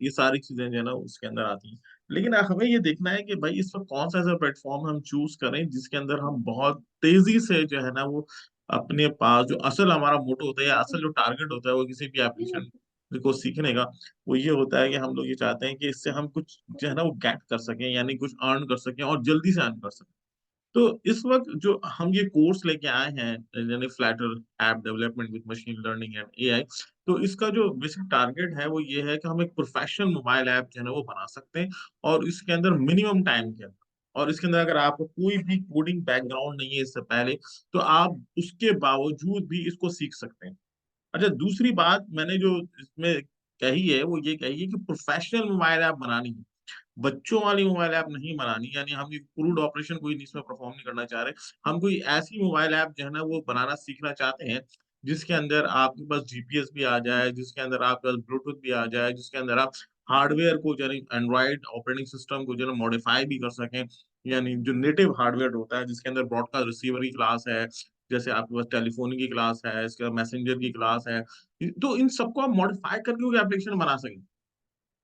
ये सारी चीजें जो है ना उसके अंदर आती हैं। लेकिन हमें ये देखना है कि भाई इस वक्त कौन सा ऐसा प्लेटफॉर्म हम चूज करें जिसके अंदर हम बहुत तेजी से जो है ना वो अपने पास जो असल हमारा मोटो होता है या असल जो टारगेट होता है वो किसी भी एप्लीकेशन को सीखने का, वो ये होता है कि हम लोग ये चाहते हैं कि इससे हम कुछ जो है ना वो गेट कर सकें, यानी कुछ अर्न कर सकें और जल्दी से अर्न कर सकें। तो इस वक्त जो हम ये कोर्स लेके आए हैं, यानी flatter app development with machine learning and AI, तो इसका जो बेसिक टारगेट है वो ये है कि हम एक प्रोफेशनल मोबाइल ऐप जो है ना वो बना सकते हैं, और इसके अंदर मिनिमम टाइम के अंदर, और इसके अंदर अगर आपको कोई भी कोडिंग बैकग्राउंड नहीं है इससे पहले, तो आप उसके बावजूद भी इसको सीख सकते हैं। अच्छा, दूसरी बात मैंने जो इसमें कही है वो ये कही है कि प्रोफेशनल मोबाइल ऐप बनानी है, बच्चों वाली मोबाइल ऐप नहीं बनानी। यानी हम ये क्रूड ऑपरेशन कोई नहीं इसमें परफॉर्म नहीं करना चाह रहे। हम कोई ऐसी मोबाइल ऐप जो है ना वो बनाना सीखना चाहते हैं जिसके अंदर आपके पास जीपीएस भी आ जाए, जिसके अंदर आपके पास ब्लूटूथ भी आ जाए, जिसके अंदर आप हार्डवेयर को यानी एंड्रॉइड ऑपरेटिंग सिस्टम को जो है मॉडिफाई भी कर सकें, यानी जो नेटिव हार्डवेयर होता है जिसके अंदर ब्रॉडकास्ट रिसीवर की क्लास है, जैसे आपके पास टेलीफोन की क्लास है, इसके बाद मैसेंजर की क्लास है। तो इन सबको आप मॉडिफाई करके कोई एप्लीकेशन बना सकें।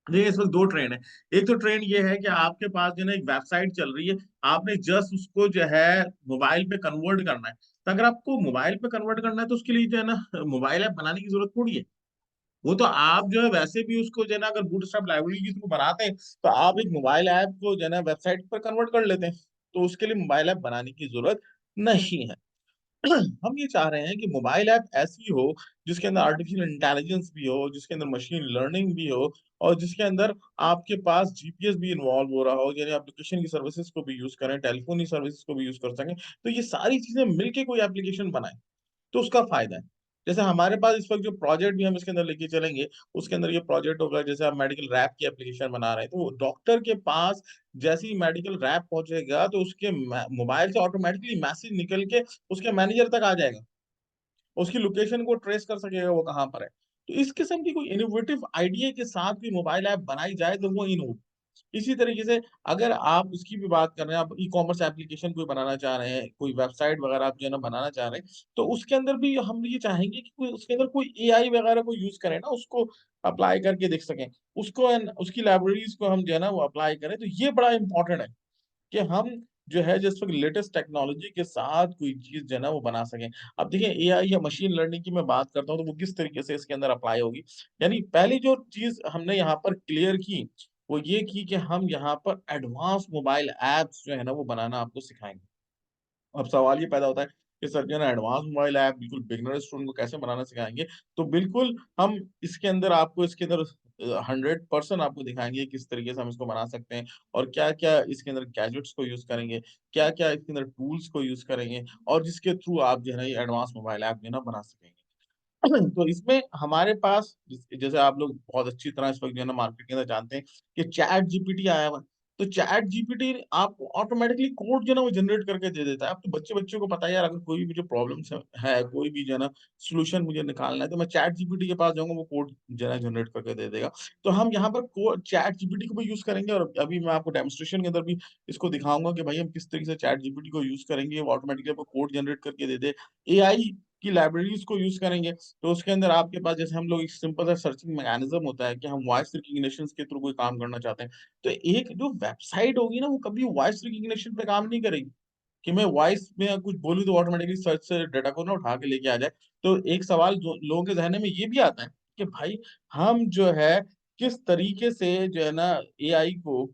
देखिए, इस वक्त दो ट्रेंड है। एक तो ट्रेंड ये है कि आपके पास जो है ना एक वेबसाइट चल रही है, आपने जस्ट उसको जो है मोबाइल पे कन्वर्ट करना है। तो अगर आपको मोबाइल पे कन्वर्ट करना है तो उसके लिए जो है ना मोबाइल ऐप बनाने की जरूरत थोड़ी है। वो तो आप जो है वैसे भी उसको जो है ना अगर बूटस्ट्रैप लाइब्रेरी के थ्रू बनाते हैं, तो आप एक मोबाइल ऐप को जो है ना वेबसाइट पर कन्वर्ट कर लेते हैं। तो उसके लिए मोबाइल ऐप बनाने की जरूरत नहीं है। हम ये चाह रहे हैं कि मोबाइल ऐप ऐसी हो जिसके अंदर आर्टिफिशियल इंटेलिजेंस भी हो, जिसके अंदर मशीन लर्निंग भी हो, और जिसके अंदर आपके पास जीपीएस भी इन्वॉल्व हो रहा हो, यानी एप्लीकेशन की सर्विसेज को भी यूज करें, टेलीफोन की सर्विसेज को भी यूज कर सकें। तो ये सारी चीजें मिलके कोई एप्लीकेशन बनाए तो उसका फायदा है। जैसे हमारे पास इस वक्त जो प्रोजेक्ट भी हम इसके अंदर लेके चलेंगे, उसके अंदर ये प्रोजेक्ट होगा, जैसे आप मेडिकल रैप की एप्लीकेशन बना रहे हैं, तो डॉक्टर के पास जैसे ही मेडिकल रैप पहुंचेगा तो उसके मोबाइल से ऑटोमेटिकली मैसेज निकल के उसके मैनेजर तक आ जाएगा, उसकी लोकेशन को ट्रेस कर सकेगा वो कहाँ पर है। तो इस किस्म की कोई इनोवेटिव आइडिया के साथ कोई मोबाइल ऐप बनाई जाए तो वो इन। इसी तरीके से अगर आप उसकी भी बात कर रहे हैं, आप ई कॉमर्स एप्लीकेशन कोई बनाना चाह रहे हैं, कोई वेबसाइट वगैरह आप जो है ना बनाना चाह रहे हैं, तो उसके अंदर भी हम ये चाहेंगे कि कोई उसके अंदर कोई एआई वगैरह को यूज करें ना, उसको अप्लाई करके देख सकें, उसको उसकी लाइब्रेरीज को हम जो है ना वो अप्लाई करें। तो ये बड़ा इंपॉर्टेंट है कि हम जो है जिस वक्त लेटेस्ट टेक्नोलॉजी के साथ कोई चीज जो है ना वो बना सकें। अब देखिए, एआई या मशीन लर्निंग की मैं बात करता हूँ तो वो किस तरीके से इसके अंदर अप्लाई होगी। यानी पहली जो चीज हमने यहाँ पर क्लियर की वो ये की कि हम यहाँ पर एडवांस मोबाइल एप्स जो है ना वो बनाना आपको सिखाएंगे। अब सवाल ये पैदा होता है कि सर जो है ना एडवांस मोबाइल ऐप बिल्कुल बिगिनर स्टूडेंट को कैसे बनाना सिखाएंगे। तो बिल्कुल हम इसके अंदर आपको इसके अंदर 100% आपको दिखाएंगे किस तरीके से हम इसको बना सकते हैं, और क्या क्या इसके अंदर गैजेट्स को यूज करेंगे, क्या क्या इसके अंदर टूल्स को यूज करेंगे, और जिसके थ्रू आप जो है ना ये एडवांस मोबाइल ऐप जो है ना बना सकेंगे। तो इसमें हमारे पास जैसे आप लोग बहुत अच्छी तरह इस वक्त जो है ना मार्केट के अंदर जानते हैं कि चैट जीपीटी आया हुआ है। तो चैट जीपीटी आपको ऑटोमेटिकली कोड जो है ना वो जनरेट करके दे देता है। अब तो बच्चे बच्चों को पता है यार, अगर कोई भी जो प्रॉब्लम्स है कोई भी जो है ना सोल्यूशन मुझे निकालना है, तो मैं चैट जीपीटी के पास जाऊंगा, वो कोड जो है ना जनरेट करके दे देगा। तो हम यहाँ पर चैट जीपीटी को भी यूज करेंगे, और अभी मैं आपको डेमोस्ट्रेशन के अंदर भी इसको दिखाऊंगा कि भाई हम किस तरीके से चैट जीपीटी को यूज करेंगे, वो ऑटोमेटिकली आपको कोड जनरेट करके दे दे। एआई की लाइब्रेरीज को यूज करेंगे, तो उसके अंदर आपके पास जैसे हम लोग एक सिंपल सा सर्चिंग मैकेनिज्म होता है कि हम वॉइस रिकग्निशन के थ्रू कोई काम करना चाहते हैं, तो एक जो वेबसाइट होगी ना वो कभी वॉइस रिकग्निशन पे काम नहीं करेगी कि मैं वॉइस में कुछ बोलूँ तो ऑटोमेटिकली सर्च से डाटा को ना उठा के लेके आ जाए। तो एक सवाल जो लोगों के जहन में ये भी आता है कि भाई हम जो है किस तरीके से जो है ना एआई को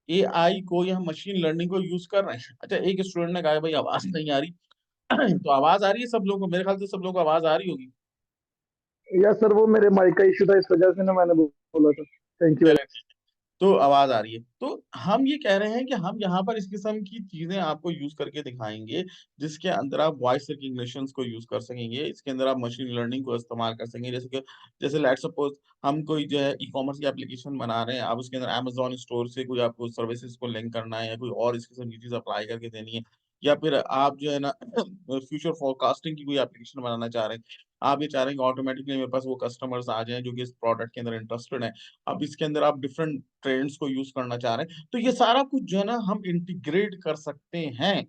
एआई को या मशीन लर्निंग को यूज कर रहे हैं। अच्छा, एक स्टूडेंट ने कहा भाई आवाज नहीं आ रही। तो आवाज आ रही है सब लोगों को, मेरे ख्याल से सब लोगों को आवाज आ रही होगी। या सर वो मेरे माइक का इशू था, इस वजह से ना मैंने बोला था। Thank you. चले, तो आवाज आ रही है। तो हम ये कह रहे हैं कि हम यहाँ पर इस किस्म की चीजें आपको यूज करके दिखाएंगे जिसके अंदर आप वॉइस रिकग्निशन को यूज कर सकेंगे, इसके अंदर आप मशीन लर्निंग को इस्तेमाल कर सकेंगे। जैसे कि जैसे लेट सपोज हम कोई जो है ई कॉमर्स की एप्लीकेशन बना रहे हैं, आप उसके अंदर अमेजोन स्टोर से कोई आपको सर्विसेज को लिंक करना है या कोई और इस किस्म की चीज अप्लाई करके देनी है, या फिर आप जो है ना फ्यूचर फोरकास्टिंग की कोई एप्लीकेशन बनाना चाह रहे हैं, आप ये चाह रहे हैं कि ऑटोमेटिकली मेरे पास वो कस्टमर्स आ जाएं जो कि इस प्रोडक्ट के अंदर इंटरेस्टेड है। अब इसके अंदर आप डिफरेंट ट्रेंड्स को यूज करना चाह रहे हैं, तो ये सारा कुछ जो है ना हम इंटीग्रेट कर सकते हैं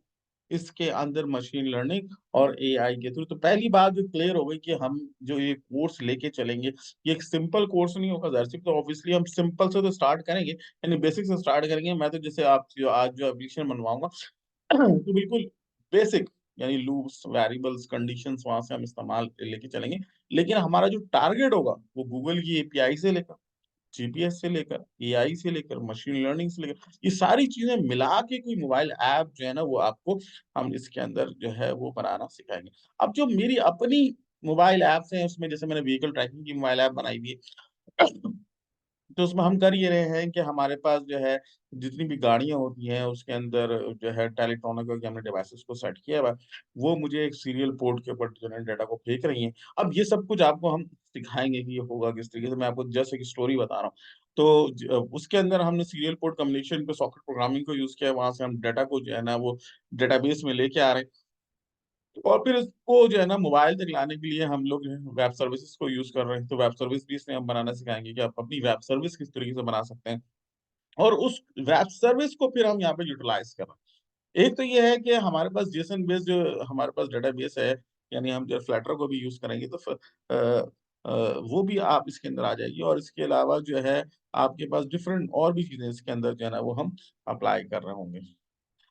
इसके अंदर मशीन लर्निंग और एआई के थ्रू। तो पहली बात जो क्लियर हो गई कि हम जो ये कोर्स लेके चलेंगे, ये एक सिंपल कोर्स नहीं होगा दरअसल, तो ऑब्वियसली हम सिंपल से तो स्टार्ट करेंगे, यानी बेसिक से स्टार्ट करेंगे। मैं तो जैसे आप जो आज जो एप्लीकेशन बनवाऊंगा तो बिल्कुल बेसिक, यानी लूप्स, वेरिएबल्स, कंडीशंस वहां से हम इस्तेमाल लेके चलेंगे। लेकिन हमारा जो टारगेट होगा वो गूगल की एपीआई से लेकर, जीपीएस से लेकर, एआई से लेकर, मशीन लर्निंग से लेकर, ये सारी चीजें मिला के कोई मोबाइल ऐप जो है ना वो आपको हम इसके अंदर जो है वो बनाना सिखाएंगे। अब जो मेरी अपनी मोबाइल ऐप्स हैं उसमें जैसे मैंने व्हीकल ट्रैकिंग की मोबाइल ऐप बनाई हुई है तो उसमें हम कर ये रहे हैं कि हमारे पास जो है जितनी भी गाड़ियां होती हैं उसके अंदर जो है टेलीट्रॉनिक के हमने डिवाइसेस को सेट किया हुआ है, वो मुझे एक सीरियल पोर्ट के ऊपर जो है डाटा को फेंक रही हैं। अब ये सब कुछ आपको हम सिखाएंगे कि ये होगा किस तरीके से। मैं आपको जस्ट एक स्टोरी बता रहा हूँ। तो उसके अंदर हमने सीरियल पोर्ट कम्युनिकेशन पे सॉकेट प्रोग्रामिंग को यूज किया है, वहां से हम डाटा को जो है ना वो डेटाबेस में लेके आ रहे हैं। और फिर इसको जो है ना मोबाइल तक लाने के लिए हम लोग जो है वेब सर्विसेज को यूज कर रहे हैं। तो वेब सर्विस भी इसमें हम बनाना सिखाएंगे कि आप अपनी वेब सर्विस किस तरीके से बना सकते हैं, और उस वेब सर्विस को फिर हम यहाँ पे यूटिलाइज कर रहे हैं। एक तो ये है कि हमारे पास जेसन बेस जो हमारे पास डेटाबेस है, यानी हम जो फ्लटर को भी यूज करेंगे तो वो भी आप इसके अंदर आ जाएगी। और इसके अलावा जो है आपके पास डिफरेंट और भी चीजें इसके अंदर जो है ना वो हम अप्लाई कर रहे होंगे।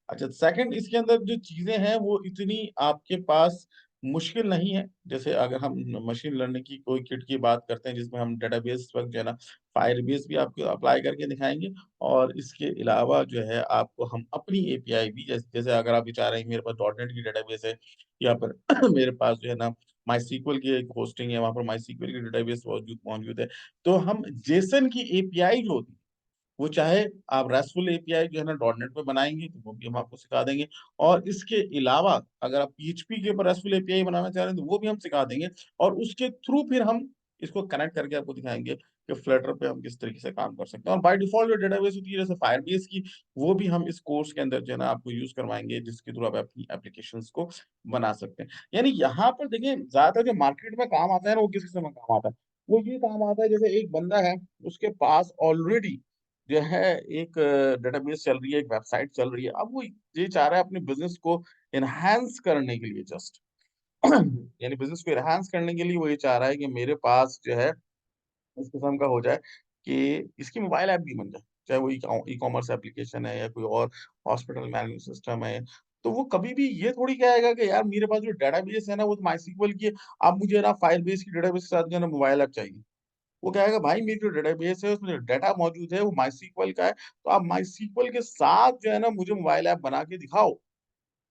अच्छा, सेकंड इसके अंदर जो चीजें हैं वो इतनी आपके पास मुश्किल नहीं है। जैसे अगर हम मशीन लर्निंग की कोई किट की बात करते हैं जिसमें हम डेटाबेस पर जो है ना फायरबेस भी आपको अप्लाई करके दिखाएंगे, और इसके अलावा जो है आपको हम अपनी एपीआई भी, जैसे जैसे अगर आप विचार रहे हैं मेरे पास डॉटनेट की डेटाबेस है, या फिर मेरे पास जो है ना माई सीक्वल की एक होस्टिंग है, वहां पर माई सीक्वल की डेटाबेस मौजूद मौजूद है, तो हम जेसन की एपीआई जो होती है वो चाहे आप रेस्टफुल एपीआई जो है ना डॉट नेट पे बनाएंगे तो वो भी हम आपको सिखा देंगे। और इसके अलावा अगर आप पीएचपी के ऊपर रेस्टफुल एपीआई बनाना चाह रहे हैं तो वो भी हम सिखा देंगे। और उसके थ्रू फिर हम इसको कनेक्ट करके आपको दिखाएंगे कि फ्लटर पे हम किस तरीके से काम कर सकते हैं। और बाय डिफॉल्ट जो डेटाबेस होती है जैसे फायरबेस की, वो भी हम इस कोर्स के अंदर जो है ना आपको यूज करवाएंगे, जिसके थ्रू आप अपनी एप्लीकेशंस को बना सकते हैं। यानी यहाँ पर देखिए ज्यादातर जो मार्केट में काम आता है ना वो किस किस्म में काम आता है, वो ये काम आता है जैसे एक बंदा है उसके पास ऑलरेडी जो है एक डेटाबेस चल रही है, एक वेबसाइट चल रही है, अब वो ये चाह रहा है अपने बिजनेस को एनहांस करने के लिए जस्ट यानी बिजनेस को एनहांस करने के लिए वो ये चाह रहा है कि मेरे पास जो है इस किस्म का हो जाए कि इसकी मोबाइल ऐप भी बन जाए, चाहे वो ई कॉमर्स एप्लीकेशन है या कोई और हॉस्पिटल मैनेजमेंट सिस्टम है। तो वो कभी भी ये थोड़ी कहेगा कि यार मेरे पास जो डेटाबेस है ना वो तो माई की है, अब मुझे ना फायरबेस की डेटाबेस के साथ जो है ना मोबाइल ऐप चाहिए। वो कहेगा भाई मेरी जो डेटाबेस है उसमें जो डाटा मौजूद है वो माई का है, तो आप माई के साथ जो है ना मुझे मोबाइल ऐप बना के दिखाओ।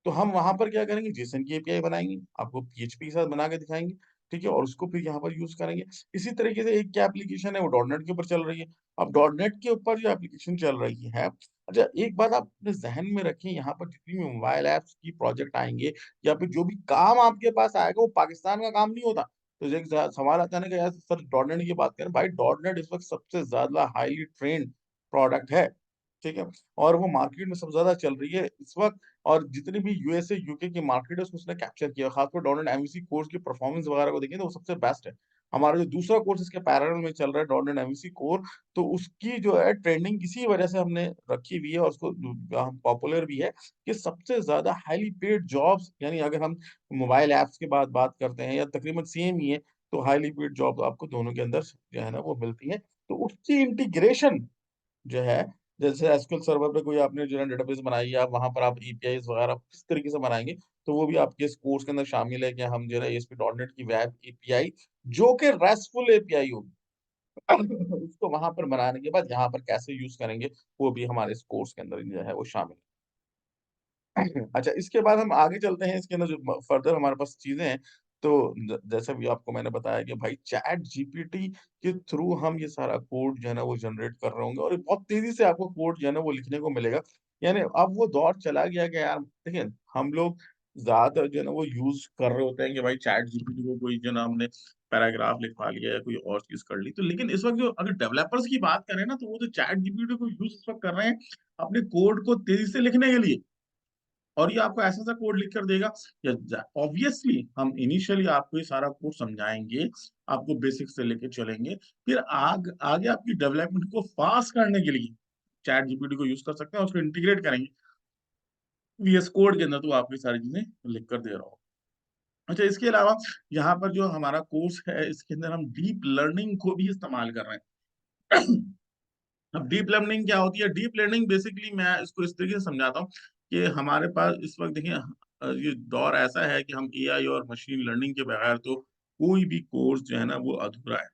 तो हम वहां पर क्या करेंगे, जेसन की एपीआई बनाएंगे, आपको पीएचपी के साथ बना के दिखाएंगे, ठीक है, और उसको फिर यहाँ पर यूज करेंगे। इसी तरीके से एक क्या एप्लीकेशन है वो डॉट नेट के ऊपर चल रही है। अब डॉट नेट के ऊपर जो एप्लीकेशन चल रही है, अच्छा एक बात आप अपने जहन में रखें, यहाँ पर जितनी भी मोबाइल ऐप्स की प्रोजेक्ट आएंगे या फिर जो भी काम आपके पास आएगा वो पाकिस्तान का काम नहीं होता। तो एक सवाल आता है ना कि यार सर डॉट नेट की बात करें, भाई डॉट नेट इस वक्त सबसे ज्यादा हाईली ट्रेंड प्रोडक्ट है, ठीक है, और वो मार्केट में सबसे ज्यादा चल रही है इस वक्त। और जितनी भी यूएसए यूके की मार्केट है उसको उसने कैप्चर किया, खासकर डॉट नेट एमवीसी कोर्स की परफॉर्मेंस वगैरह को देखें तो वो सबसे बेस्ट है। हमारा जो दूसरा कोर्स इसके पैरेलल में चल रहा है डॉट नेट एमवीसी कोर, तो उसकी जो है ट्रेंडिंग इसी वजह से हमने रखी हुई है और उसको पॉपुलर भी है कि सबसे ज्यादा हाईली पेड जॉब्स, यानी अगर हम मोबाइल एप्स के बाद बात करते हैं या तकरीबन सेम ही है, तो हाईली पेड जॉब आपको दोनों के अंदर जो है ना वो मिलती है। तो उसकी इंटीग्रेशन जो है, जैसे एसक्यूएल सर्वर पे कोई आपने जो है डेटाबेस बनाई है, आप वहां पर आप एपीआईज वगैरह किस तरीके से बनाएंगे, तो वो भी आपके इस कोर्स के अंदर शामिल है कि हम जो है एएसपी डॉट नेट की वेब एपीआई जो कि रेस्टफुल एपीआई होगी उसको वहां पर बनाने के बाद यहाँ पर कैसे यूज करेंगे, वो भी हमारे इस कोर्स के अंदर जो है वो शामिल है। अच्छा, इसके बाद हम आगे चलते हैं, इसके अंदर जो फर्दर हमारे पास चीजें हैं, तो जैसे भी आपको मैंने बताया कि भाई चैट जीपीटी के थ्रू हम ये सारा कोड जो है ना वो जनरेट कर रहे होंगे, और ये बहुत तेजी से आपको कोड जो है ना वो लिखने को मिलेगा। यानी अब वो दौर चला गया कि यार देखिए हम लोग ज्यादातर जो है ना वो यूज कर रहे होते हैं कि भाई चैट जीपीटी को कोई जो है ना हमने पैराग्राफ लिखवा लिया या कोई और चीज कर ली, तो लेकिन इस वक्त जो अगर डेवलपर्स की बात करें ना तो वो तो चैट जीपीटी को यूज इस वक्त कर रहे हैं अपने कोड को तेजी से लिखने के लिए। और ये आपको ऐसा सा कोड लिख कर देगा। ऑब्वियसली हम इनिशियली आपको ये सारा कोड समझाएंगे, आपको बेसिक से लेके चलेंगे, फिर आगे आपकी डेवलपमेंट को फास्ट करने के लिए चैट जीपीटी को यूज कर सकते हैं, उसको इंटीग्रेट करेंगे। वीएस कोड के अंदर तो आपकी सारी चीजें लिख कर दे रहा हूँ। अच्छा, इसके अलावा यहाँ पर जो हमारा कोर्स है इसके अंदर हम डीप लर्निंग को भी इस्तेमाल कर रहे हैं। अब डीप लर्निंग क्या होती है? डीप लर्निंग बेसिकली मैं इसको इस तरीके से समझाता हूँ कि हमारे पास इस वक्त देखिए ये दौर ऐसा है कि हम एआई और मशीन लर्निंग के बगैर तो कोई भी कोर्स जो है ना वो अधूरा है।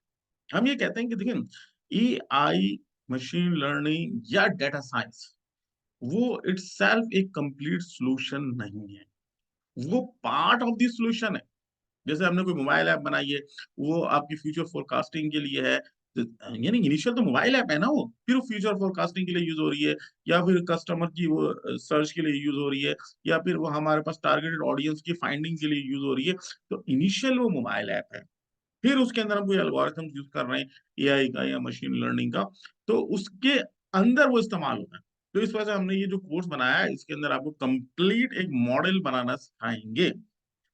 हम ये कहते हैं कि देखिए एआई, मशीन लर्निंग या डेटा साइंस वो इटसेल्फ एक कंप्लीट सॉल्यूशन नहीं है, वो पार्ट ऑफ द सॉल्यूशन है। जैसे हमने कोई मोबाइल ऐप बनाई है, वो आपकी फ्यूचर फोरकास्टिंग के लिए है। यानी इनिशियल तो मोबाइल ऐप है ना वो, फिर वो फ्यूचर फोरकास्टिंग के लिए यूज़ हो रही है, या फिर कस्टमर की वो सर्च के लिए यूज़ हो रही है, या फिर वो हमारे पास टारगेटेड ऑडियंस की फाइंडिंग के लिए यूज़ हो रही है। तो इनिशियल वो मोबाइल ऐप है। फिर उसके अंदर हम कोई एल्गोरिथम यूज़ कर रहे हैं एआई का या मशीन लर्निंग का, तो उसके अंदर वो इस्तेमाल होता है। तो इस वजह से हमने ये जो कोर्स बनाया है, इसके अंदर आपको कंप्लीट एक मॉडल बनाना सिखाएँगे।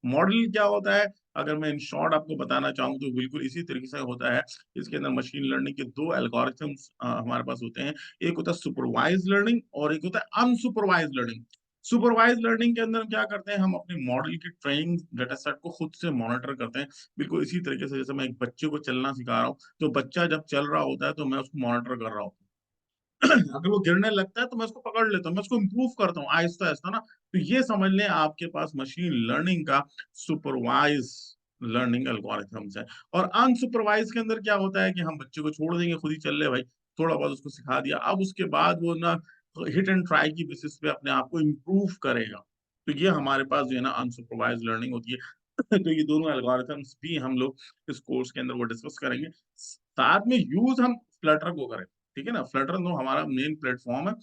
मॉडल क्या होता है? अगर मैं इन शॉर्ट आपको बताना चाहूँ तो बिल्कुल इसी तरीके से होता है। इसके अंदर मशीन लर्निंग के 2 एल्गोरिथम्स हमारे पास होते हैं। एक होता है सुपरवाइज़्ड लर्निंग और एक होता है अनसुपरवाइज़्ड लर्निंग। सुपरवाइज़्ड लर्निंग के अंदर हम क्या करते हैं, हम अपने मॉडल की ट्रेनिंग डेटा सेट को खुद से मॉनिटर करते हैं। बिल्कुल इसी तरीके से जैसे मैं एक बच्चे को चलना सिखा रहा हूँ, तो बच्चा जब चल रहा होता है तो मैं उसको मॉनिटर कर रहा होता हूँ। अगर वो गिरने लगता है तो मैं उसको पकड़ लेता हूँ, मैं उसको इम्प्रूव करता हूँ आहिस्ता-आहिस्ता ना। तो ये समझ लें आपके पास मशीन लर्निंग का सुपरवाइज़ लर्निंग एल्गोरिथम्स है। और अनसुपरवाइज़ के अंदर क्या होता है कि हम बच्चे को छोड़ देंगे, खुद ही चल ले भाई, थोड़ा बहुत उसको सिखा दिया। अब उसके बाद वो ना हिट एंड ट्राई की बेसिस पे अपने आप को इम्प्रूव करेगा। तो ये हमारे पास जो है ना अनसुपरवाइज़्ड लर्निंग होती है। तो ये दोनों एल्गोरिथम्स भी हम लोग इस कोर्स के अंदर वो डिस्कस करेंगे। साथ में यूज़ हम फ्लटर को करें। ठीक है ना? फ्लटर तो हमारा मेन प्लेटफ़ॉर्म है।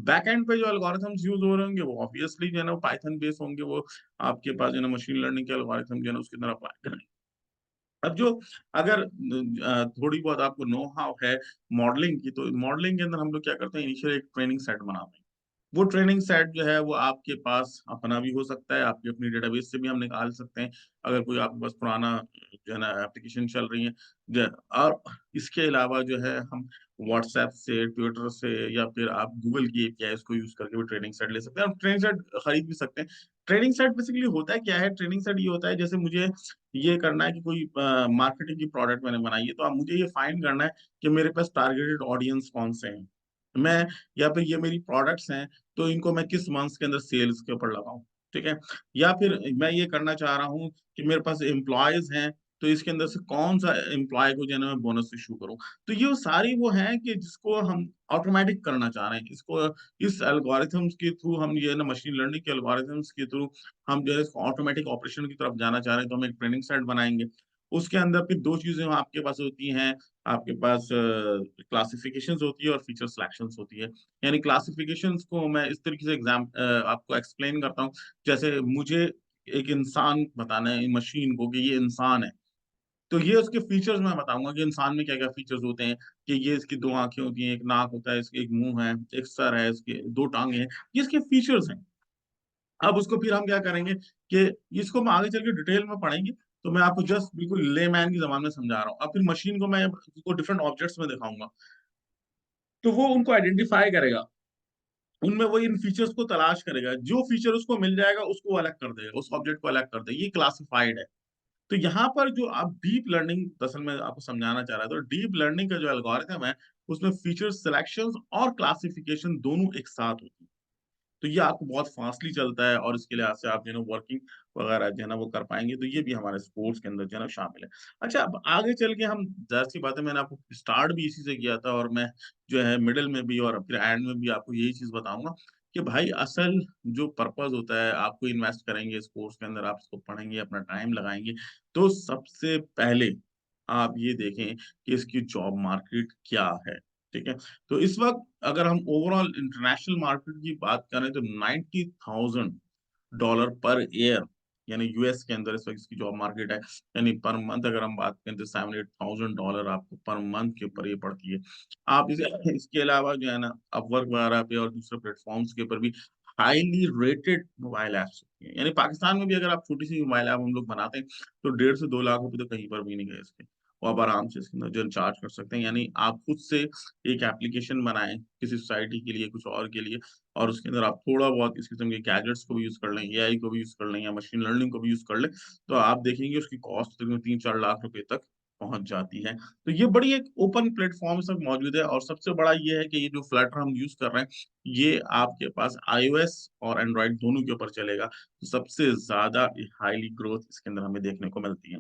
बैकएंड पे जो एल्गोरिथम्स यूज़ हो रहे होंगे वो ऑब्वियसली जो है ना वो पाइथन बेस्ड होंगे, वो आपके पास जो है ना मशीन लर्निंग के एल्गोरिथम जो है ना उसके अंदर अप्लाई करेंगे। अब जो अगर थोड़ी बहुत आपको नो हाउ है मॉडलिंग की, तो मॉडलिंग के अंदर हम लोग क्या करते हैं, इनिशियल एक ट्रेनिंग सेट बनाते हैं। वो ट्रेनिंग सेट जो है वो आपके पास अपना भी हो सकता है, आपकी अपनी डेटाबेस से भी हम निकाल सकते हैं। अगर कोई आपके पास पुराना जो है ना एप्लीकेशन चल रही है ज और इसके अलावा जो है हम व्हाट्सऐप से, ट्विटर से या फिर आप गूगल की एपीआईज़ को यूज़ करके भी ट्रेनिंग सेट ले सकते हैं और ट्रेनिंग सेट खरीद भी सकते हैं। ट्रेनिंग सेट बेसिकली होता है क्या है? ट्रेनिंग सेट ये होता है जैसे मुझे ये करना है कि कोई मार्केटिंग की प्रोडक्ट मैंने बनाई है, तो अब मुझे ये फाइंड करना है कि मेरे पास टारगेटेड ऑडियंस कौन से हैं। मैं या फिर ये मेरी प्रोडक्ट्स हैं, तो इनको मैं किस मंथ्स के अंदर सेल्स के ऊपर लगाऊँ, ठीक है? या फिर मैं ये करना चाह रहा हूँ कि मेरे पास एम्प्लॉइज़ हैं, तो इसके अंदर से कौन-सा एम्प्लॉयी को जो है ना मैं बोनस इश्यू करूँ। तो ये वो सारी वो हैं कि जिसको हम ऑटोमैटिक करना चाह रहे हैं। इसको इस एल्गोरिथम्स के थ्रू हम ये है ना मशीन लर्निंग के एल्गोरिथम्स के थ्रू हम जो है इसको ऑटोमैटिक ऑपरेशन की तरफ जाना चाह रहे हैं, तो हम एक ट्रेनिंग सेट बनाएँगे। उसके अंदर फिर 2 चीज़ें आपके पास होती हैं, आपके पास क्लासिफिकेशंस होती है और फीचर सिलेक्शंस होती है। यानी क्लासिफिकेशंस को मैं इस तरीके से आपको एक्सप्लेन करता हूँ, जैसे मुझे एक इंसान बताना है मशीन को कि ये इंसान है, तो ये उसके फीचर्स मैं बताऊँगा कि इंसान में क्या-क्या फीचर्स होते हैं, कि ये इसकी 2 आँखें होती हैं, 1 नाक होता है, इसके 1 मुँह है, 1 सर है, इसके 2 टाँगे हैं, ये इसके फीचर्स हैं। अब उसको फिर हम क्या करेंगे कि इसको हम आगे चल के डिटेल में पढ़ेंगे, तो मैं आपको जस्ट बिल्कुल लेमैन की ज़बान में समझा रहा हूँ। अब फिर मशीन को मैं उसको डिफरेंट ऑब्जेक्ट्स में दिखाऊँगा, तो वो उनको आइडेंटिफ़ाई करेगा। उनमें वो इन फीचर्स को तलाश करेगा, जो फीचर उसको मिल जाएगा उसको अलग कर देगा, उस ऑब्जेक्ट को अलग कर देगा, ये क्लासिफाइड है। तो यहाँ पर जो आप डीप लर्निंग दरअसल मैं आपको समझाना चाह रहा था, तो डीप लर्निंग का जो एल्गोरिथम है, उसमें फीचर सिलेक्शंस और क्लासिफिकेशन दोनों एक साथ होती है। तो ये आपको बहुत फास्टली चलता है और इसके लिहाज से आप जो है ना वर्किंग वगैरह जो है ना वो कर पाएँगे, तो ये भी हमारे स्पोर्ट्स के अंदर जो है ना शामिल है। अच्छा, अब आगे चल के हम ज़ाहिर-सी बात है, मैंने आपको स्टार्ट भी इसी से किया था और मैं जो है मिडल में भी और फिर एंड में भी आपको यही चीज़ बताऊँगा कि भाई असल जो पर्पज़ होता है, आपको इन्वेस्ट करेंगे इस कोर्स के अंदर, आप इसको पढ़ेंगे, अपना टाइम लगाएँगे, तो सबसे पहले आप ये देखें कि इसकी जॉब मार्केट क्या है, ठीक है? तो इस वक़्त अगर हम ओवरऑल इंटरनेशनल मार्केट की बात करें तो $90,000 पर ईयर, यानी यूएस के अंदर इस वक़्त इसकी जॉब मार्केट है। यानी पर मंथ अगर हम बात करें तो $7-8,000 आपको पर मंथ के ऊपर ये पड़ती है। आप इसे इसके अलावा जो है ना अपवर्क वगैरह पे और दूसरे प्लेटफ़ॉर्म्स के ऊपर भी हाइली रेटेड मोबाइल ऐप्स होती हैं। यानी पाकिस्तान में भी अगर आप छोटी-सी मोबाइल ऐप हम लोग बनाते हैं तो 1.5 से 2 लाख रुपए तो कहीं पर भी नहीं गए इसके। वो आप आराम से इसके अंदर जो चार्ज कर सकते हैं। यानी आप खुद से एक एप्लीकेशन बनाएँ किसी सोसाइटी के लिए, कुछ और के लिए, और उसके अंदर आप थोड़ा बहुत इस किस्म के गैजेट्स को भी यूज़ कर लें, एआई को भी यूज़ कर लें या मशीन लर्निंग को भी यूज़ कर लें, तो आप देखेंगे उसकी कॉस्ट तकरीबन 3-4 लाख रुपए तक पहुँच जाती है। तो ये बड़ी एक ओपन प्लेटफ़ॉर्म सब मौजूद है, और सबसे बड़ा ये है कि ये जो फ्लटर हम यूज़ कर रहे हैं, ये आपके पास आईओएस और एंड्रॉइड दोनों के ऊपर चलेगा। तो सबसे ज़्यादा हाइली ग्रोथ इसके अंदर हमें देखने को मिलती है।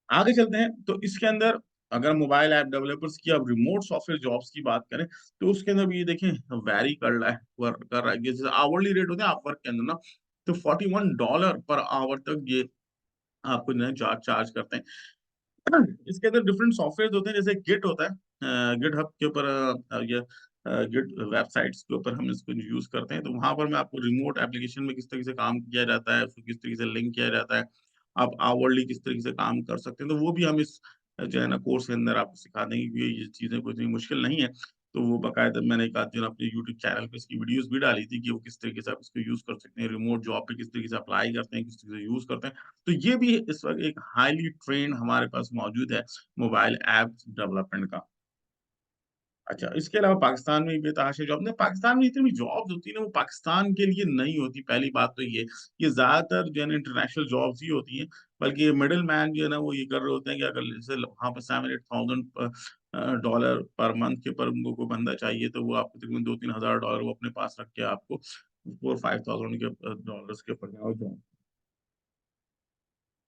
आगे चलते हैं, तो इसके अंदर अगर मोबाइल ऐप डेवलपर्स की अब रिमोट सॉफ्टवेयर जॉब्स की बात करें, तो उसके अंदर भी ये देखें वैरी कर रहा है, वर्क कर रहा है। जैसे आवरली रेट होते हैं अपवर्क के अंदर ना, तो $41 पर आवर तक ये आपको जो है चार्ज करते हैं। इसके अंदर डिफरेंट सॉफ्टवेयर्स होते हैं, जैसे गिट होता है, गिटहब के ऊपर ये गिट वेबसाइट्स के ऊपर हम इसको यूज़ करते हैं, तो वहाँ पर मैं आपको रिमोट एप्लीकेशन में किस तरीके से काम किया जाता है, उसको किस तरीके से लिंक किया जाता है, आप आवरली किस तरीके से काम कर सकते हैं, तो वो भी हम इस जो है ना कोर्स के अंदर आपको सिखा देंगे, क्योंकि ये चीज़ें कोई इतनी मुश्किल नहीं है। तो वो बाकायदा मैंने एक आध दिन अपने यूट्यूब चैनल पे इसकी वीडियोज़ भी डाली थी कि वो किस तरीके से आप इसको यूज़ कर सकते हैं, रिमोट जॉब पे किस तरीके से अप्लाई करते हैं, किस तरीके से यूज़ करते हैं। तो ये भी इस वक़्त एक हाइली ट्रेंड हमारे पास मौजूद है मोबाइल ऐप्स डेवलपमेंट का। अच्छा, इसके अलावा पाकिस्तान में भी बेतहाशा जॉब नहीं, पाकिस्तान में जितनी भी जॉब्स होती है ना, वो पाकिस्तान के लिए नहीं होती, पहली बात तो ये ज़्यादातर जो है ना इंटरनेशनल जॉब्स ही होती हैं, बल्कि ये मिडल मैन जो है ना, वो ये कर रहे होते हैं कि अगर जैसे वहाँ पे 7-8,000 डॉलर पर मंथ के ऊपर उनको कोई बंदा चाहिए, तो वो आपको तकरीबन 2-3 हज़ार डॉलर वो अपने पास रख के आपको 4-5,000 के डॉलर्स के ऊपर जॉब।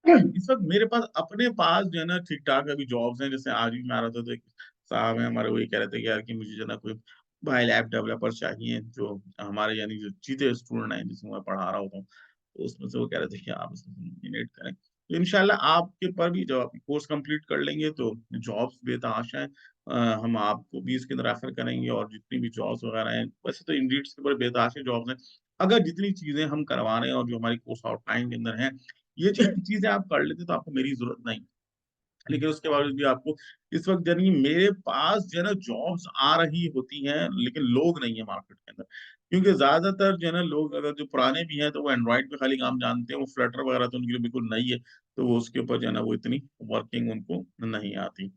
इस वक़्त मेरे पास अपने पास जो है ना ठीक-ठाक अभी जॉब्स हैं, जैसे आज भी मैं आ रहा था तो एक साहब हैं हमारे, वही कह रहे थे कि यार कि मुझे जो है ना कोई मोबाइल ऐप डेवलपर चाहिए, जो हमारे यानी जो चीते स्टूडेंट हैं जिसको मैं पढ़ा रहा होता हूँ, तो उसमें से वो कह रहे थे कि आप इसमें नॉमिनेट करें। तो इंशाल्लाह आपके ऊपर भी जब आप कोर्स कंप्लीट कर लेंगे तो जॉब्स बेतहाशा हैं। हम आपको भी इसके अंदर रेफर करेंगे, और जितनी भी जॉब्स वगैरह हैं, वैसे तो इंडीड के ऊपर बेतहाशा जॉब्स हैं। अगर जितनी चीज़ें हम करवा रहे हैं और जो हमारी कोर्स आउटलाइन के अंदर हैं, ये चीज़ें आप कर लेते तो आपको मेरी ज़रूरत नहीं। लेकिन उसके बावजूद भी आपको इस वक़्त यानी मेरे पास जो है ना जॉब्स आ रही होती हैं, लेकिन लोग नहीं है मार्केट के अंदर। क्योंकि ज़्यादातर जो है ना लोग अगर जो पुराने भी हैं, तो वो एंड्रॉइड पे खाली काम जानते हैं, वो फ्लटर वगैरह तो उनके लिए बिल्कुल नई है, तो वो उसके ऊपर जो है ना वो इतनी वर्किंग उनको नहीं आती।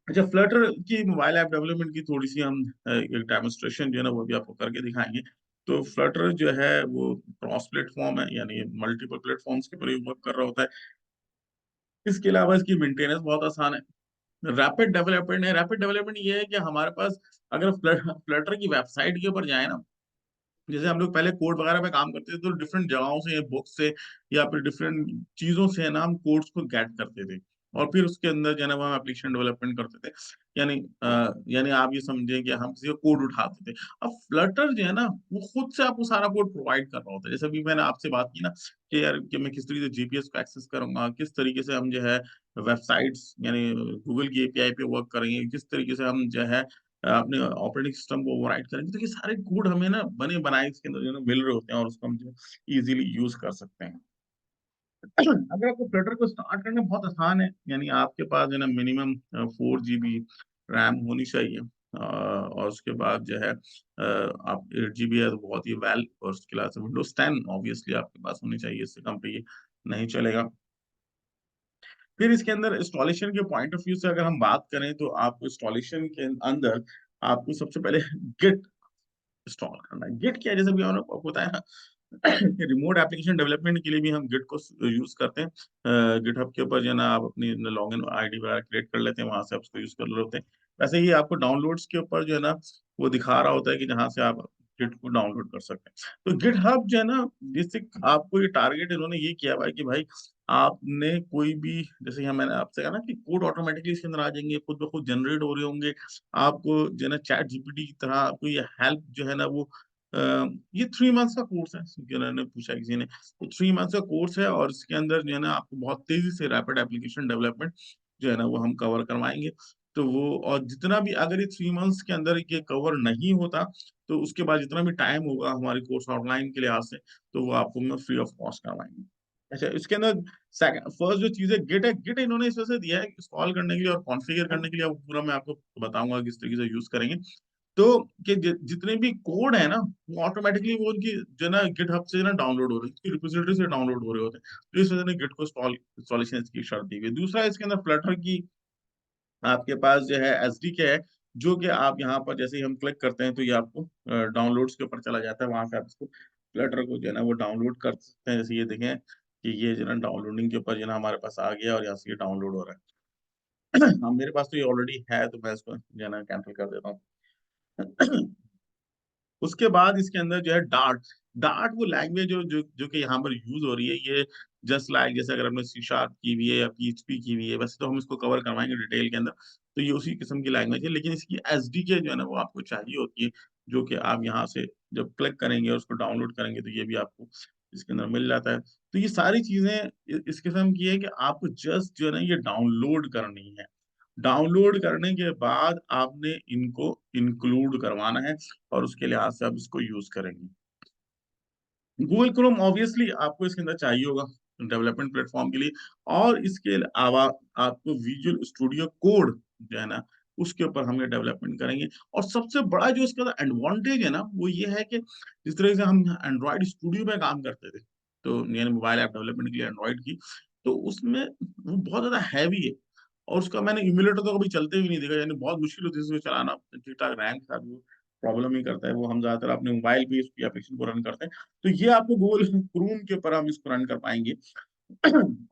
अच्छा, फ्लटर की मोबाइल ऐप डेवलपमेंट की थोड़ी-सी हम एक डेमोंस्ट्रेशन जो है ना वो भी आपको करके दिखाएँगे। तो फ्लटर जो है वो क्रॉस प्लेटफ़ॉर्म है, यानी मल्टीपल प्लेटफ़ॉर्म्स के ऊपर ये वर्क कर रहा होता है। इसके अलावा इसकी मेंटेनेंस बहुत आसान है। रैपिड डेवलपमेंट ये है कि हमारे पास अगर फ्लटर की वेबसाइट के ऊपर जाएँ ना, जैसे हम लोग पहले कोड वगैरह पे काम करते थे, तो डिफरेंट जगहों से, बुक से या फिर डिफरेंट चीज़ों से है ना हम कोड्स को गेट करते थे, और फिर उसके अंदर जो है ना वो हम एप्लीकेशन डेवलपमेंट करते थे। यानी आप ये समझिए कि हम किसी का कोड उठाते थे। अब फ्लटर जो है ना, वो खुद से आपको सारा कोड प्रोवाइड कर रहा होता है। जैसे अभी मैंने आपसे बात की ना कि यार कि मैं किस तरीके से जीपीएस को एक्सेस करूँगा, किस तरीके से हम जो है वेबसाइट्स यानी गूगल की एपीआई पे वर्क करेंगे, किस तरीके से हम जो है अपने ऑपरेटिंग सिस्टम को ओवरराइट करेंगे, तो ये सारे कोड हमें ना बने-बनाए इसके अंदर जो है ना मिल रहे होते हैं, और उसको हम जो इज़िली यूज़ कर सकते हैं। अगर आपको फ्लटर को स्टार्ट करना बहुत आसान है, यानी आपके पास जो है ना मिनिमम 4 जीबी रैम होनी चाहिए, और उसके बाद जो है आप 8 जीबी है तो बहुत ही वेल, और उसके अलावा से विंडोज़ 10 ऑब्वियसली आपके पास होनी चाहिए, इससे कम पे ये नहीं चलेगा। फिर इसके अंदर इंस्टॉलेशन के पॉइंट ऑफ व्यू से अगर हम बात करें, तो आपको इंस्टॉलेशन के अंदर आपको सबसे पहले गिट इंस्टॉल करना है। गिट क्या है, जैसे अभी मैंने आपको बताया ना कि रिमोट एप्लीकेशन डेवलपमेंट के लिए भी हम गिट को यूज़ करते हैं। गिटहब के ऊपर जो है ना आप अपनी लॉगिन आईडी वगैरह क्रिएट कर लेते हैं, वहाँ से आप उसको यूज़ कर रहे होते हैं। वैसे ही आपको डाउनलोड्स के ऊपर जो है ना, वो दिखा रहा होता है कि जहाँ से आप गिट को डाउनलोड कर सकते हैं। तो गिटहब जो है ना, बेसिक आपको ये टारगेट इन्होंने ये किया हुआ है कि भाई आपने कोई भी, जैसे यहाँ मैंने आपसे कहा ना कि कोड ऑटोमेटिकली इसके अंदर आ जाएँगे, खुद ब खुद जनरेट हो रहे होंगे। आपको जो है ना चैट जीपीटी की तरह आपको ये हेल्प जो है ना वो अ, ये 3 मंथ्स का कोर्स है, क्योंकि उन्होंने पूछा किसी ने। तो 3 मंथ्स का कोर्स है, और इसके अंदर जो है ना आपको बहुत तेज़ी से रैपिड एप्लीकेशन डेवलपमेंट जो है ना वो हम कवर करवाएँगे। तो वो, और जितना भी अगर ये 3 मंथ्स के अंदर ये कवर नहीं होता, तो उसके बाद जितना भी टाइम होगा हमारी कोर्स आउटलाइन के लिहाज़ से, तो वो आपको मैं फ्री ऑफ कॉस्ट करवाएँगे। अच्छा, इसके अंदर फर्स्ट जो चीज़ है गिट है, गिट इन्होंने इस वजह से दिया है इंस्टॉल करने के लिए और कॉन्फ़िगर करने के लिए, अब पूरा मैं आपको बताऊँगा किस तरीके से यूज़ करेंगे। तो कि जितने भी कोड है ना वो ऑटोमेटिकली वो उनकी जो ना गिट हब से ना डाउनलोड हो रहे हैं, रिपोजिटरी से डाउनलोड हो रहे होते हैं। तो इस वजह से गिट को इंस्टॉलेशन इसकी शर्त दी हुई है। दूसरा इसके अंदर फ्लटर की आपके पास जो है एसडीके है, जो कि आप यहाँ पर जैसे ही हम क्लिक करते हैं तो ये आपको डाउनलोड्स के ऊपर चला जाता है। वहां से आप इसको फ्लटर को जो है ना वो डाउनलोड कर सकते हैं। जैसे ये देखें कि ये जो है ना डाउनलोडिंग के ऊपर जो है ना हमारे पास आ गया और यहाँ से ये डाउनलोड हो रहा है। हाँ, मेरे पास तो ये ऑलरेडी है तो मैं इसको जो है ना कैंसिल कर देता हूँ। उसके बाद इसके अंदर जो है डार्ट, डार्ट वो लैंग्वेज जो जो कि यहाँ पर यूज हो रही है, ये जस्ट लाइक जैसे अगर हमने सी शार्प की हुई है या पीएचपी की हुई है, वैसे तो हम इसको कवर करवाएंगे डिटेल के अंदर, तो ये उसी किस्म की लैंग्वेज है। लेकिन इसकी एसडीके जो है ना वो आपको चाहिए होती है, जो कि आप यहाँ से जब क्लिक करेंगे और उसको डाउनलोड करेंगे तो ये भी आपको इसके अंदर मिल जाता है। तो ये सारी चीजें इस किस्म की है कि आपको जस्ट जो है ना ये डाउनलोड करनी है। डाउनलोड करने के बाद आपने इनको इंक्लूड करवाना है और उसके लिहाज से आप इसको यूज करेंगे। गूगल क्रोम ऑब्वियसली आपको इसके अंदर चाहिए होगा डेवलपमेंट प्लेटफॉर्म के लिए, और इसके अलावा आपको विजुअल स्टूडियो कोड जो है ना उसके ऊपर हम ये डेवलपमेंट करेंगे। और सबसे बड़ा जो इसका एडवांटेज है ना वो ये है कि जिस तरह से हम एंड्रॉइड स्टूडियो में काम करते थे, तो यानी मोबाइल ऐप डेवलपमेंट के लिए एंड्रॉइड की, तो उसमें वो बहुत ज्यादा हैवी है। और उसका मैंने इम्यूलेटर तो कभी चलते भी नहीं देखा, यानी बहुत मुश्किल होती है इसको चलाना ठीक ठाक, रैम के साथ वो प्रॉब्लम ही करता है। वो हम ज्यादातर अपने मोबाइल पे इस एप्लीकेशन को रन करते हैं। तो ये आपको गूगल क्रोम के ऊपर हम इसको रन कर पाएंगे।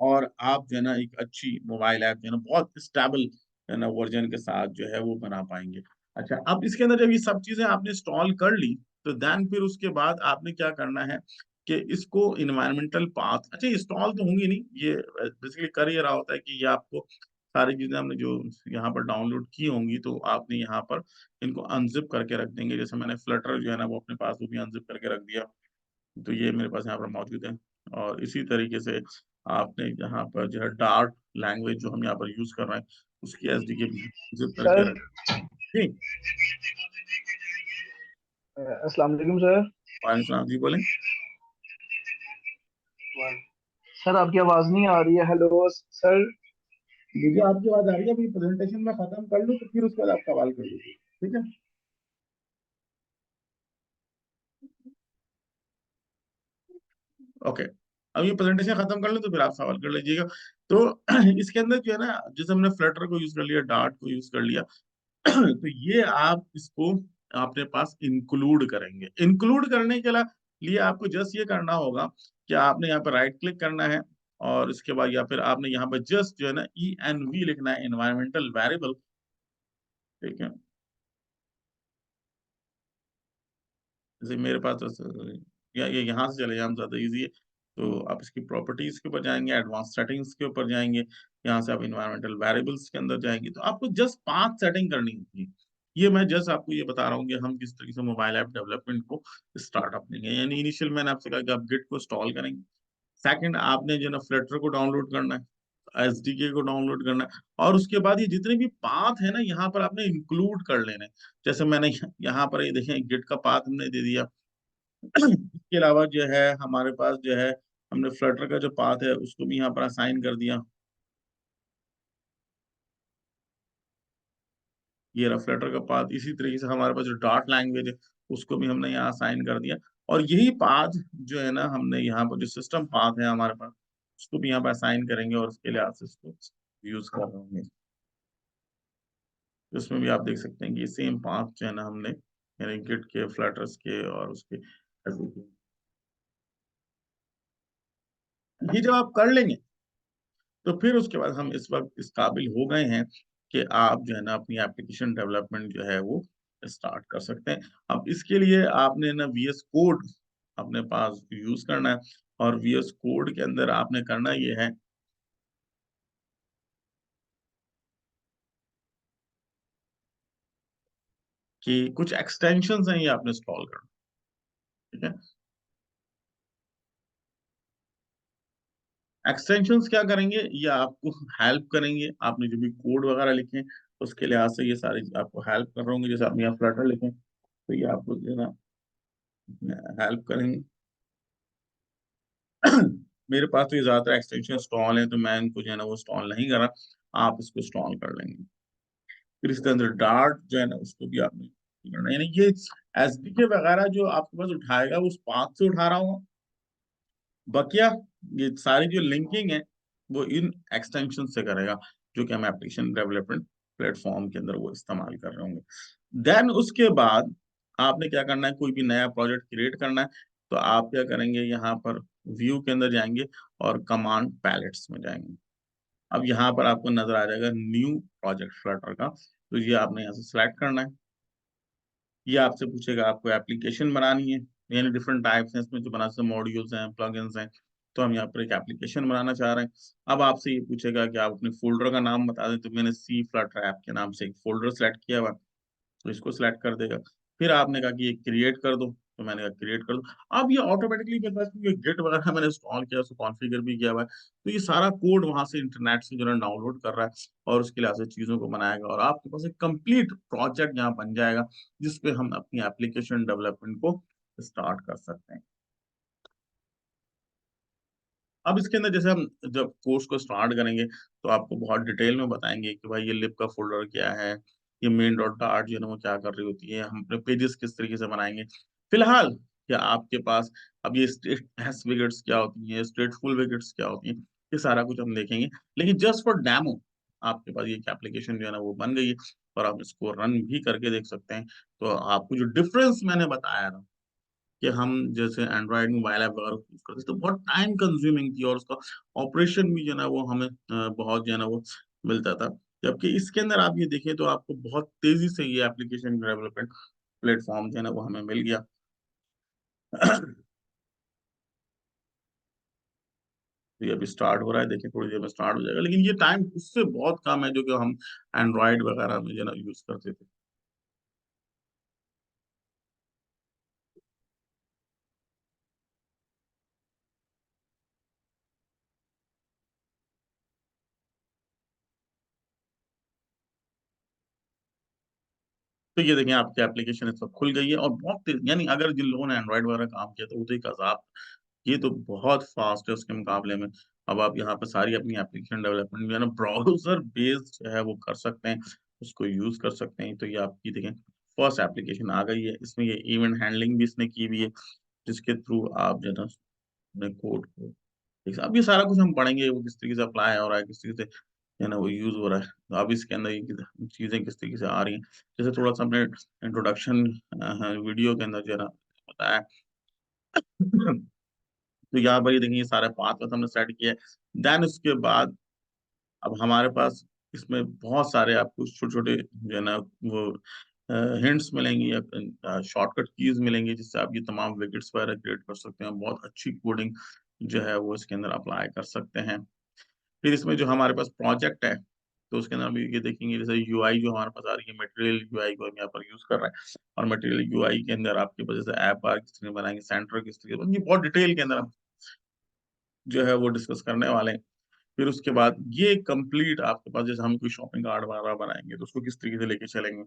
और आप जो है ना एक अच्छी मोबाइल ऐप जो है ना बहुत स्टेबल है ना वर्जन के साथ जो है वो बना पाएंगे। अच्छा, अब इसके अंदर जब ये सब चीजें आपने इंस्टॉल कर ली, तो देन फिर उसके बाद आपने क्या करना है कि इसको इन्वायरमेंटल पाथ, अच्छा इंस्टॉल तो होंगी नहीं, ये बेसिकली कर ही रहा होता है कि ये आपको सारी चीजें हमने जो यहाँ पर डाउनलोड की होंगी तो आपने यहाँ पर इनको अनजिप करके रख देंगे। जैसे मैंने फ्लटर जो है ना वो अपने पास वो भी अनजिप करके रख दिया, तो ये मेरे पास यहाँ पर मौजूद है। और इसी तरीके से आपने यहाँ पर जो है डार्ट लैंग्वेज जो हम यहाँ पर यूज कर रहे हैं उसकी एसडीके भी जिप करके सर। रख। ठीक। अस्सलाम वालेकुम सर। वालेकुम सलाम जी, बोलें। सर आपकी आवाज नहीं आ रही है। Hello sir. मुझे आपकी आवाज आ रही है, अभी प्रेजेंटेशन में खत्म कर लूँ तो फिर उसके बाद आप सवाल कर लीजिए, ठीक है। ओके, अब ये प्रेजेंटेशन खत्म कर लूँ तो फिर आप सवाल कर लीजिएगा। तो इसके अंदर जो है ना जैसे हमने फ्लटर को यूज कर लिया, डार्ट को यूज कर लिया, तो ये आप इसको अपने पास इंक्लूड करेंगे। इंक्लूड करने के लिए आपको जस्ट ये करना होगा कि आपने यहाँ पे राइट क्लिक करना है, और इसके बाद या फिर आपने यहाँ पे जस्ट जो है ना ENV लिखना है, एनवायरमेंटल वेरिएबल। ठीक है, जैसे मेरे पास तो या ये यहाँ से चले जाए हम ज्यादा इजी है। तो आप इसकी प्रॉपर्टीज के ऊपर जाएंगे, एडवांस सेटिंग्स के ऊपर जाएंगे, यहाँ से आप इन्वायरमेंटल वेरिएबल्स के अंदर जाएंगे, तो आपको जस्ट 5 सेटिंग करनी होती है। ये मैं जस्ट आपको ये बता रहा हूँ कि हम किस तरीके से मोबाइल ऐप डेवलपमेंट को स्टार्ट अप लेंगे। यानी इनिशियल मैंने आपसे कहा कि आप गिट को इंस्टॉल करेंगे। सेकंड, आपने जो है ना फ्लटर को डाउनलोड करना है, एसडीके को डाउनलोड करना है, और उसके बाद ये जितने भी पाथ है ना यहाँ पर आपने इंक्लूड कर लेने हैं। जैसे मैंने यहाँ पर ये देखें गिट का पाथ हमने दे दिया। इसके अलावा जो है हमारे पास जो है हमने फ्लटर का जो पाथ है उसको भी यहाँ पर असाइन कर दिया। ये रहा फ्लटर का पाथ। इसी तरीके से हमारे पास जो डार्ट लैंग्वेज है उसको भी हमने यहाँ असाइन कर दिया। और यही पाथ जो है ना हमने यहाँ पर जो सिस्टम पाथ है हमारे पास उसको भी यहाँ पर असाइन करेंगे और उसके लिए आप इसको यूज कर रहे होंगे। तो इसमें भी आप देख सकते हैं कि ये सेम पाथ जो है ना हमने यानी गिट के, फ्लटर्स के और उसके ये जब आप कर लेंगे तो फिर उसके बाद हम इस वक्त इस काबिल हो गए हैं कि आप जो है ना अपनी एप्लीकेशन डेवलपमेंट जो है वो स्टार्ट कर सकते हैं। अब इसके लिए आपने ना VS कोड अपने पास यूज करना है, और VS कोड के अंदर आपने करना ये है कि कुछ एक्सटेंशन हैं ये आपने इंस्टॉल करना। ठीक है, एक्सटेंशंस क्या करेंगे, ये आपको हेल्प करेंगे। आपने जो भी कोड वगैरह लिखे उसके लिहाज से ये सारे आपको हेल्प कर रहे होंगे। जैसे आपने यहाँ फ्लटर लिखे तो ये आपको जो है ना हेल्प करेंगे। मेरे पास तो ये ज्यादातर एक्सटेंशन इंस्टॉल है तो मैं इनको जो है ना वो इंस्टॉल नहीं करा, आप इसको इंस्टॉल कर लेंगे। फिर इसके अंदर डार्ट जो है ना उसको भी आपने करना है। यानी ये एसडीके वगैरह जो आपके पास उठाएगा वो उस पाथ से उठा रहा हूँ, बकिया ये सारी जो लिंकिंग है वो इन एक्सटेंशन से करेगा, जो कि हम एप्लीकेशन डेवलपमेंट प्लेटफॉर्म के अंदर वो इस्तेमाल कर रहे होंगे। देन उसके बाद आपने क्या करना है, कोई भी नया प्रोजेक्ट क्रिएट करना है तो आप क्या करेंगे, यहाँ पर व्यू के अंदर जाएंगे और कमांड पैलेट्स में जाएंगे। अब यहाँ पर आपको नजर आ जाएगा न्यू प्रोजेक्ट फ्लटर का, तो ये आपने यहाँ से सिलेक्ट करना है। ये आपसे पूछेगा आपको एप्लीकेशन बनानी है, यानी डिफरेंट टाइप्स हैं इसमें जो बना सकते मॉड्यूल्स हैं, प्लगइन्स हैं। तो हम यहाँ पर एक एप्लीकेशन बनाना चाह रहे हैं। अब आपसे ये पूछेगा कि आप अपने फोल्डर का नाम बता दें, तो मैंने सी फ्लटर ऐप के नाम से एक फोल्डर सेलेक्ट किया हुआ है, तो इसको सिलेक्ट कर देगा। फिर आपने कहा कि ये क्रिएट कर दो, तो मैंने कहा क्रिएट कर दो। अब ये ऑटोमेटिकली मेरे पास क्योंकि गिट वगैरह मैंने इंस्टॉल किया, उसको कॉन्फ़िगर भी किया हुआ है, तो ये सारा कोड वहां से इंटरनेट से जो है डाउनलोड कर रहा है और उसके लिए ऐसे चीजों को बनाएगा और आपके पास एक कंप्लीट प्रोजेक्ट यहाँ बन जाएगा, जिसपे हम अपनी एप्लीकेशन डेवलपमेंट को स्टार्ट कर सकते हैं। अब इसके अंदर जैसे हम जब कोर्स को स्टार्ट करेंगे तो आपको बहुत डिटेल में बताएंगे कि भाई ये लिब का फोल्डर क्या है, ये मेन डॉट डार्ट जो है ना वो क्या कर रही होती है, हम अपने पेजेस किस तरीके से बनाएंगे। फिलहाल क्या आपके पास अब ये स्टेट हैश विकेट्स क्या होती हैं, स्टेटफुल विकेट्स क्या होती हैं, ये सारा कुछ हम देखेंगे। लेकिन जस्ट फॉर डेमो आपके पास ये एप्लीकेशन जो है ना वो बन गई है और आप इसको रन भी करके देख सकते हैं। तो आपको जो डिफरेंस मैंने बताया था कि हम जैसे एंड्रॉयड मोबाइल ऐप वगैरह यूज करते थे तो बहुत टाइम कंज्यूमिंग थी और उसका ऑपरेशन भी जो है ना वो हमें बहुत जो है ना वो मिलता था। जबकि इसके अंदर आप ये देखें तो आपको बहुत तेजी से ये एप्लीकेशन डेवलपमेंट प्लेटफॉर्म जो है ना वो हमें मिल गया। तो ये अभी स्टार्ट हो रहा है, देखिए थोड़ी देर में स्टार्ट हो जाएगा, लेकिन ये टाइम उससे बहुत कम है जो कि हम एंड्रॉयड वगैरह में जो है ना यूज करते थे। तो ये देखिए आपकी एप्लीकेशन इस वक्त खुल गई है और बहुत तेज, यानी अगर जिन लोगों ने एंड्रॉइड वगैरह काम किया था वो तो एक अजाब, ये तो बहुत फास्ट है उसके मुकाबले में। अब आप यहाँ पे सारी अपनी एप्लीकेशन डेवलपमेंट जो है ना ब्राउजर बेस्ड जो है वो कर सकते हैं, उसको यूज कर सकते हैं। तो ये आपकी देखें फर्स्ट एप्लीकेशन आ गई है, इसमें ये इवेंट हैंडलिंग भी इसने की हुई है, जिसके थ्रू आप जो है ना अपने कोड को अब ये सारा कुछ हम पढ़ेंगे वो किस तरीके से अप्लाई हो रहा है, किस तरीके से है ना वो यूज हो रहा है। तो अब इसके अंदर ये चीजें किस तरीके से आ रही हैं, जैसे थोड़ा सा हमने इंट्रोडक्शन वीडियो के अंदर जो है ना बताया। तो यहाँ पर ये देखिए ये सारे पाथ का हमने सेट किया है। देन उसके बाद अब हमारे पास इसमें बहुत सारे आपको छोटे छोटे जो है ना वो हिंट्स मिलेंगी या शॉर्टकट कीज मिलेंगी, जिससे आप ये तमाम विकेट्स वगैरह क्रिएट कर सकते हैं। बहुत अच्छी कोडिंग जो है वो इसके अंदर अप्लाई कर सकते हैं। फिर इसमें जो हमारे पास प्रोजेक्ट है तो उसके अंदर हम ये देखेंगे, जैसे यूआई जो हमारे पास आ रही है, मटेरियल यूआई को हम यहाँ पर यूज कर रहे हैं। और मटेरियल यूआई के अंदर आपके पास जैसे ऐप बार किस तरह बनाएंगे, सेंटर किस तरीके से, ये बहुत डिटेल के अंदर हम जो है वो डिस्कस करने वाले हैं। फिर उसके बाद ये कंप्लीट आपके पास जैसे हम कोई शॉपिंग कार्ट वगैरह बनाएंगे तो उसको किस तरीके से लेके चलेंगे,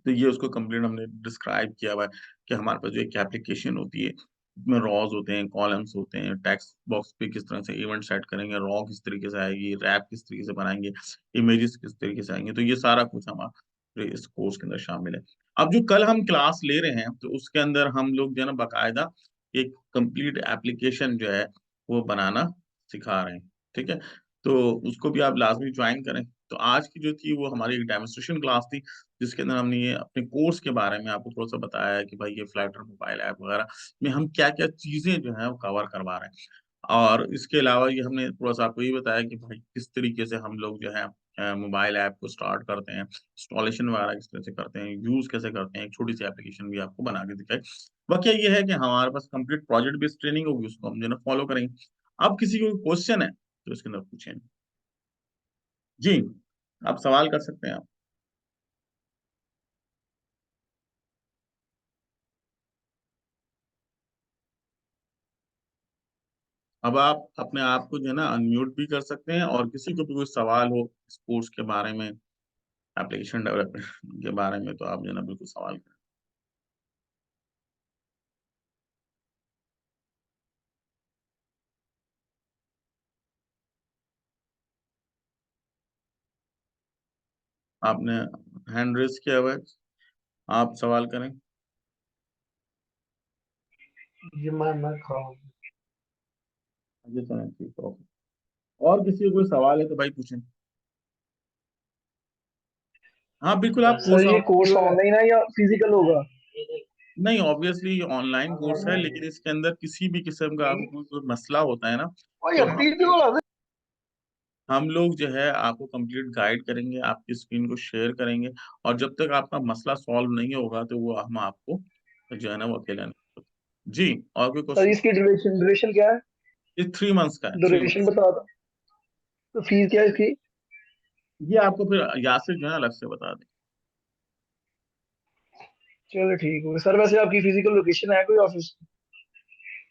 तो ये उसको कंप्लीट हमने डिस्क्राइब किया हुआ है कि हमारे पास जो एक एप्लीकेशन होती है उसमें रॉज होते हैं, कॉलम्स होते हैं, टेक्स्ट बॉक्स पे किस तरह से इवेंट सेट करेंगे, रॉ किस तरीके से आएगी, रैप किस तरीके से बनाएंगे, इमेजेस किस तरीके से आएंगे। तो ये सारा कुछ हमारे इस कोर्स के अंदर शामिल है। अब जो कल हम क्लास ले रहे हैं तो उसके अंदर हम लोग जो है ना बाकायदा एक कंप्लीट एप्लीकेशन जो है वो बनाना सिखा रहे हैं, ठीक है। तो उसको भी आप लाजमी ज्वाइन करें। तो आज की जो थी वो हमारी एक डेमोन्स्ट्रेशन क्लास थी, जिसके अंदर हमने ये अपने कोर्स के बारे में आपको थोड़ा सा बताया है कि भाई ये फ्लैटर मोबाइल ऐप वगैरह में हम क्या क्या चीजें जो है वो कवर करवा रहे हैं। और इसके अलावा ये हमने थोड़ा सा आपको ये बताया कि भाई किस तरीके से हम लोग जो है मोबाइल ऐप को स्टार्ट करते हैं, इंस्टॉलेशन वगैरह किस तरह से करते हैं, यूज कैसे करते हैं, एक छोटी सी एप्लीकेशन भी आपको बना के दिखाई। बाकी ये है कि हमारे पास कंप्लीट प्रोजेक्ट बेस्ड ट्रेनिंग होगी, उसको हम जो है फॉलो करेंगे। अब किसी को क्वेश्चन है तो इसके अंदर पूछें। जी, आप सवाल कर सकते हैं आप। अब आप अपने आप को जो है ना अनम्यूट भी कर सकते हैं और किसी को भी कोई सवाल हो स्पोर्ट्स के बारे में, एप्लीकेशन डेवलपमेंट के बारे में, तो आप जो है ना बिल्कुल सवाल करें। आपने हैंड रेस किया हुआ है। आप सवाल करें। जी मैं खाऊं। जी सर, ठीक है, ओके। और किसी को कोई सवाल है तो भाई पूछें। हाँ बिल्कुल, आप सर कोर्स ये आउट। कोर्स ऑनलाइन है या फिजिकल होगा? नहीं, ऑब्वियसली ऑनलाइन कोर्स है, लेकिन इसके अंदर किसी भी किस्म का आपको कोई कोई मसला होता है ना, ओए तो अभी भी वाला हम लोग जो है आपको कंप्लीट गाइड करेंगे, आपकी स्क्रीन को शेयर करेंगे। और जब तक आपका मसला सॉल्व नहीं होगा तो वो हम आपको जो है ना वो अकेला नहीं। जी, और कोई सर क्वेश्चन? इसकी ड्यूरेशन ड्यूरेशन क्या है? ये 3 मंथ्स का है, थ्री ड्यूरेशन मंथ्स बता दो। तो फीस क्या है इसकी? ये आपको फिर यासिर जो है अलग से बता दें। चलो ठीक है सर। वैसे आपकी फिजिकल लोकेशन है कोई ऑफिस?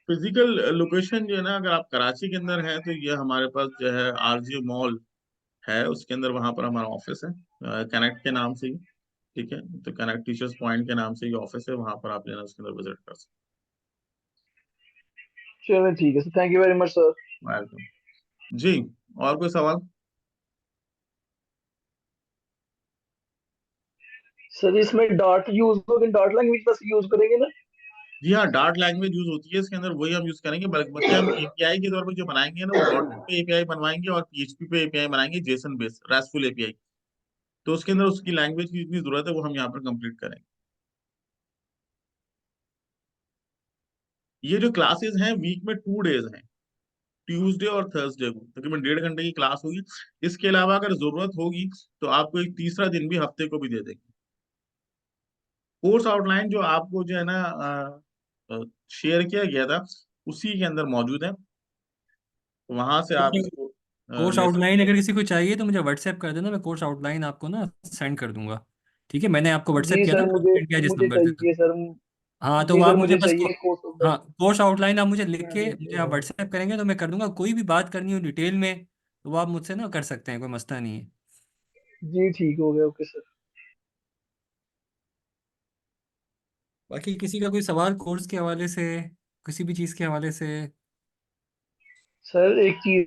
फिजिकल लोकेशन जो है ना, अगर आप कराची के अंदर हैं तो ये हमारे पास जो है आरजी मॉल है, उसके अंदर वहां पर हमारा ऑफिस है, कनेक्ट के नाम से ही। ठीक है, तो कनेक्ट टीचर्स पॉइंट के नाम से ये ऑफिस है, वहां पर आप जो है ना उसके अंदर विजिट कर सकते चलो ठीक है sir, thank you very much sir. हैं। वेलकम। जी, और कोई सवाल? सर इसमें डार्ट यूज होगा, डार्ट लैंग्वेज बस यूज करेंगे ना? जी हाँ, डार्ट लैंग्वेज यूज होती है इसके अंदर, वही हम यूज करेंगे। बल्कि हम एपीआई के तौर पर जो बनाएंगे ना, वो डॉट नेट पे एपीआई बनवाएंगे और पीएचपी पे एपीआई बनाएंगे, जेसन बेस रेस्टफुल एपीआई। तो उसके अंदर उसकी लैंग्वेज की जितनी जरूरत है वो हम यहाँ पर कंप्लीट करेंगे। ये जो क्लासेस हैं वीक में 2 डेज हैं, ट्यूसडे और थर्सडे को तकरीबन 1.5 घंटे की क्लास होगी। इसके अलावा अगर जरूरत होगी तो आपको एक तीसरा दिन भी हफ्ते को भी दे देंगे। कोर्स आउटलाइन जो आपको जो है ना शेयर किया गया था, उसी के अंदर मौजूद है, वहां से आप इसको कोर्स ले सकते आउटलाइन अगर किसी को चाहिए तो मुझे व्हाट्सएप कर देना, मैं कोर्स आउटलाइन आपको ना सेंड कर दूंगा। ठीक है, मैंने आपको व्हाट्सएप जी किया था सर ना, मुझे सेंड किया जिस मुझे नंबर से। चाहिए सर। हाँ तो जी वो सर आप मुझे मुझे बस चाहिए कोर्स हाँ, ऑनलाइन। कोर्स आउटलाइन आप मुझे लिख के मुझे आप व्हाट्सएप करेंगे तो मैं कर दूंगा। कोई भी बात करनी हो डिटेल में तो वो आप मुझसे ना कर सकते हैं, कोई मसला नहीं है। जी ठीक हो गया, ओके सर। बाकी किसी का कोई सवाल कोर्स के हवाले से, किसी भी चीज़ के हवाले से? सर एक चीज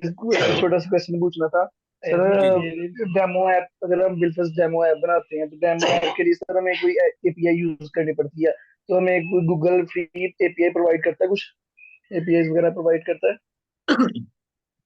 छोटा सा क्वेश्चन पूछना था सर। जी जी। डेमो ऐप, अगर हम बिलफस डेमो ऐप बनाते हैं तो डेमो ऐप के लिए सर हमें कोई एपीआई यूज करनी पड़ती है? तो हमें कोई गूगल फ्री एपीआई प्रोवाइड करता है, कुछ एपीआई वगैरह प्रोवाइड करता है?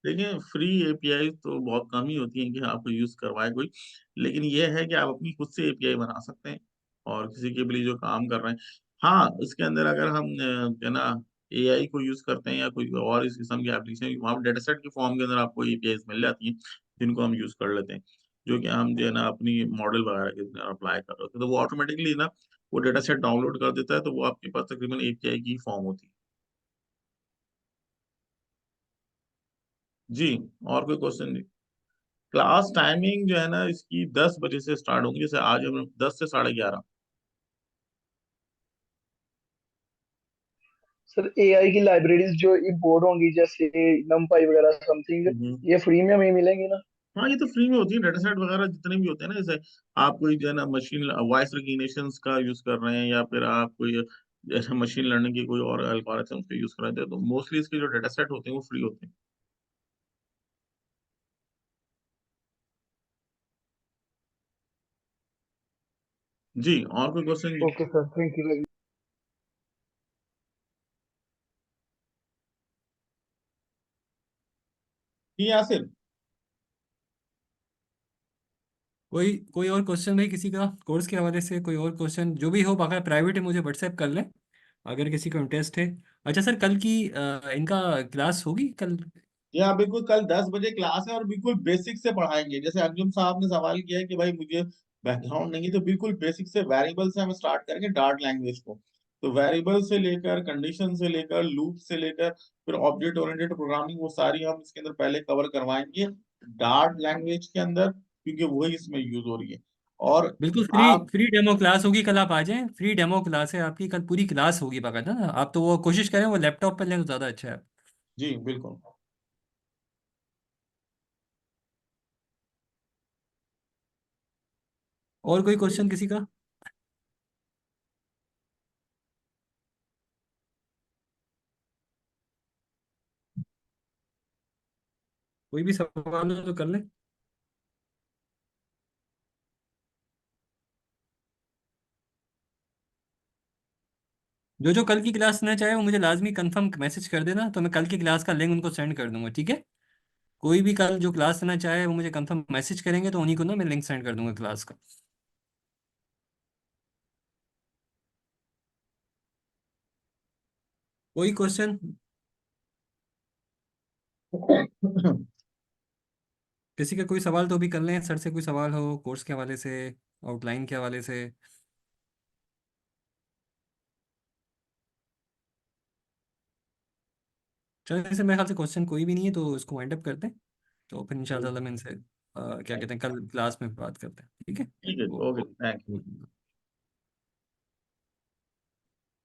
देखिए, फ्री एपीआई तो बहुत कम ही होती है कि आपको यूज करवाए कोई। लेकिन ये है कि आप अपनी खुद से एपीआई बना सकते हैं और किसी के लिए जो काम कर रहे हैं। हाँ, इसके अंदर अगर हम जो है ना एआई को यूज करते हैं या कोई और इस किस्म की एप्लीकेशन, वहाँ डेटा सेट के फॉर्म के अंदर आपको एपीआई मिल जाती हैं, जिनको हम यूज कर लेते हैं। जो कि हम जो है ना अपनी मॉडल वगैरह के अंदर अप्लाई कर रहे होते हैं, तो वो ऑटोमेटिकली ना वो डेटा सेट डाउनलोड कर देता है, तो वो आपके पास तकरीबन एपीआई की फॉर्म होती है। जी, और कोई क्वेश्चन? क्लास टाइमिंग जो है ना इसकी 10 बजे से स्टार्ट होंगी, जैसे आज हम 10 से 11:30। सर एआई की लाइब्रेरीज जो इंपोर्ट होंगी जैसे नमपाई वगैरह समथिंग, हम्म। ये फ्री में हमें मिलेंगी ना? हाँ, ये तो फ्री में होती है, डेटा सेट वगैरह जितने भी होते हैं ना, जैसे आप कोई जो है ना मशीन वॉइस रिकग्निशन का यूज कर रहे हैं, या फिर आप कोई जैसे मशीन लर्निंग की कोई और एल्गोरिथम का यूज कर रहे हैं, तो मोस्टली इसके जो डेटा सेट होते हैं वो फ्री होते हैं। जी, और कोई question? Okay sir, thank you very जी यासिर। कोई कोई और क्वेश्चन भाई किसी का कोर्स के हवाले से? कोई और क्वेश्चन जो भी हो बाकायदा प्राइवेट है मुझे व्हाट्सएप कर लें अगर किसी को इंटरेस्ट है। अच्छा सर, कल की इनका क्लास होगी कल? जी हाँ बिल्कुल, कल 10 बजे क्लास है और बिल्कुल बेसिक से पढ़ाएंगे। जैसे अंजुम साहब ने सवाल किया है कि भाई मुझे बैकग्राउंड नहीं है, तो बिल्कुल बेसिक से वेरिएबल से हम स्टार्ट करेंगे डार्ट लैंग्वेज को। तो वेरिएबल से लेकर कंडीशन से लेकर लूप से लेकर फिर ऑब्जेक्ट ओरिएंटेड प्रोग्रामिंग, वो सारी हम इसके अंदर पहले कवर करवाएंगे डार्ट लैंग्वेज के अंदर, क्योंकि वही इसमें यूज हो रही है। और बिल्कुल फ्री आप फ्री डेमो क्लास होगी कल, आप आ जाएं। फ्री डेमो क्लास है आपकी कल, पूरी क्लास होगी बाकायदा ना। आप तो वो कोशिश करें वो लैपटॉप पर लें तो ज़्यादा अच्छा है। जी बिल्कुल। और कोई क्वेश्चन किसी का? कोई भी सवाल हो तो कर लें। जो कल की क्लास ना चाहे वो मुझे लाजमी कंफर्म मैसेज कर देना, तो मैं कल की क्लास का लिंक उनको सेंड कर दूंगा, ठीक है। कोई भी कल जो क्लास लेना चाहे वो मुझे कंफर्म मैसेज करेंगे, तो उन्हीं को ना मैं लिंक सेंड कर दूंगा क्लास का। कोई क्वेश्चन? किसी का कोई सवाल तो भी कर लें, सर से कोई सवाल हो कोर्स के हवाले से, आउटलाइन के हवाले से। चलो जैसे मेरे ख्याल से क्वेश्चन कोई भी नहीं है, तो इसको वाइंड अप करते हैं। तो फिर इंशाल्लाह मैं इनसे क्या कहते हैं, कल क्लास में बात करते हैं, ठीक है। ठीक है, ओ, ओके, ओ, थैंक यू। ओ,